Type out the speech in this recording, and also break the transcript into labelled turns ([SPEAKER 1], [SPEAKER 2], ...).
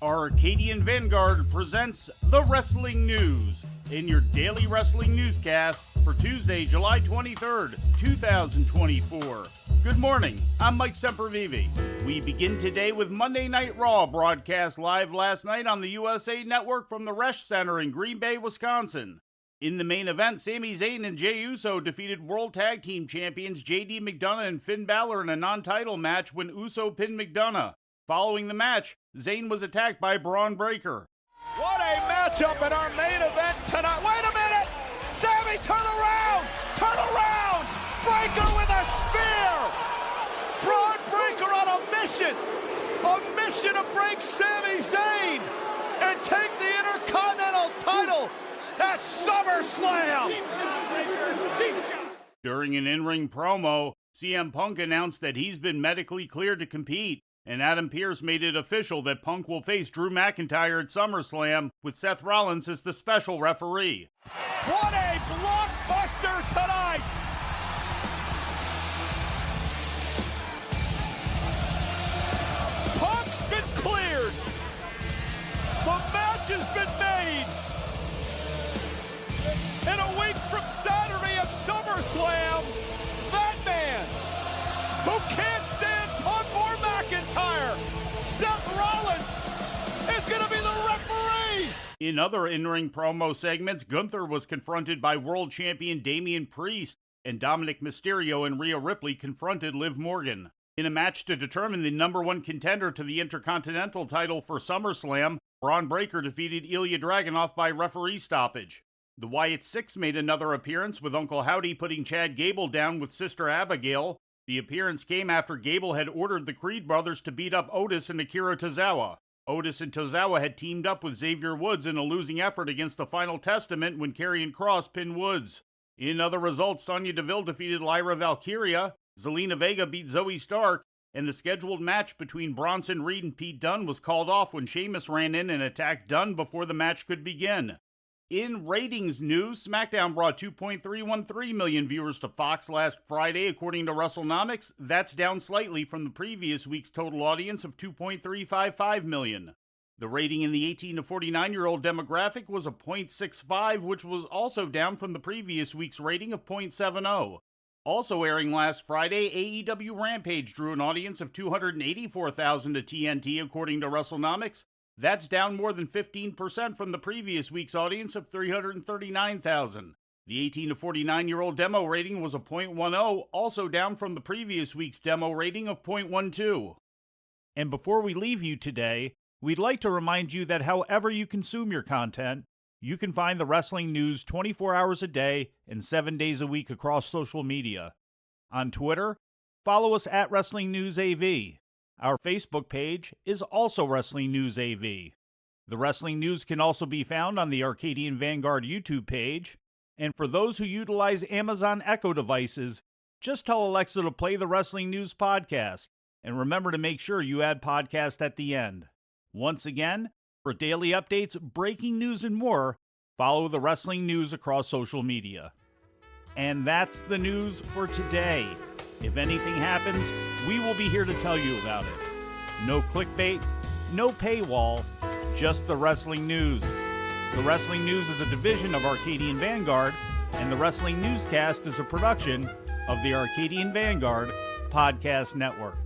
[SPEAKER 1] Arcadian Vanguard presents the Wrestling News in your daily wrestling newscast for Tuesday, July 23rd, 2024. Good morning, I'm Mike Sempervive. We begin today with Monday Night Raw, broadcast live last night on the USA Network from the Resch Center in Green Bay, Wisconsin. In the main event, Sami Zayn and Jey Uso defeated World Tag Team Champions JD McDonough and Finn Balor in a non-title match when Uso pinned McDonough. Following the match, Zayn was attacked by Braun Breaker.
[SPEAKER 2] What a matchup in our main event tonight. Wait a minute! Sami, turn around! Turn around! Breaker with a spear! Braun Breaker on a mission! A mission to break Sami Zayn and take the Intercontinental title at SummerSlam!
[SPEAKER 1] During an in-ring promo, CM Punk announced that he's been medically cleared to compete, and Adam Pearce made it official that Punk will face Drew McIntyre at SummerSlam with Seth Rollins as the special referee.
[SPEAKER 2] What a blockbuster tonight! Punk's been cleared. The match has been made. And a week from Saturday at SummerSlam, that man who can't stand Punk or McIntyre, Seth Rollins, is going to be the referee.
[SPEAKER 1] In other in-ring promo segments, Gunther was confronted by world champion Damian Priest, and Dominic Mysterio and Rhea Ripley confronted Liv Morgan. In a match to determine the number one contender to the Intercontinental title for SummerSlam, Braun Breaker defeated Ilya Dragunov by referee stoppage. The Wyatt Six made another appearance, with Uncle Howdy putting Chad Gable down with Sister Abigail. The appearance came after Gable had ordered the Creed brothers to beat up Otis and Akira Tozawa. Otis and Tozawa had teamed up with Xavier Woods in a losing effort against the Final Testament when Karrion Kross pinned Woods. In other results, Sonya Deville defeated Lyra Valkyria, Zelina Vega beat Zoe Stark, and the scheduled match between Bronson Reed and Pete Dunne was called off when Sheamus ran in and attacked Dunne before the match could begin. In ratings news, SmackDown brought 2.313 million viewers to Fox last Friday, according to WrestleNomics. That's down slightly from the previous week's total audience of 2.355 million. The rating in the 18 to 49-year-old demographic was a 0.65, which was also down from the previous week's rating of 0.70. Also airing last Friday, AEW Rampage drew an audience of 284,000 to TNT, according to WrestleNomics. That's down more than 15% from the previous week's audience of 339,000. The 18 to 49-year-old demo rating was a 0.10, also down from the previous week's demo rating of 0.12. And before we leave you today, we'd like to remind you that however you consume your content, you can find the wrestling news 24 hours a day and 7 days a week across social media. On Twitter, follow us at Wrestling News AV. Our Facebook page is also Wrestling News AV. The Wrestling News can also be found on the Arcadian Vanguard YouTube page. And for those who utilize Amazon Echo devices, just tell Alexa to play the Wrestling News podcast. And remember to make sure you add podcast at the end. Once again, for daily updates, breaking news, and more, follow the Wrestling News across social media. And that's the news for today. If anything happens, we will be here to tell you about it. No clickbait, no paywall, just the Wrestling News. The Wrestling News is a division of Arcadian Vanguard, and the Wrestling Newscast is a production of the Arcadian Vanguard Podcast Network.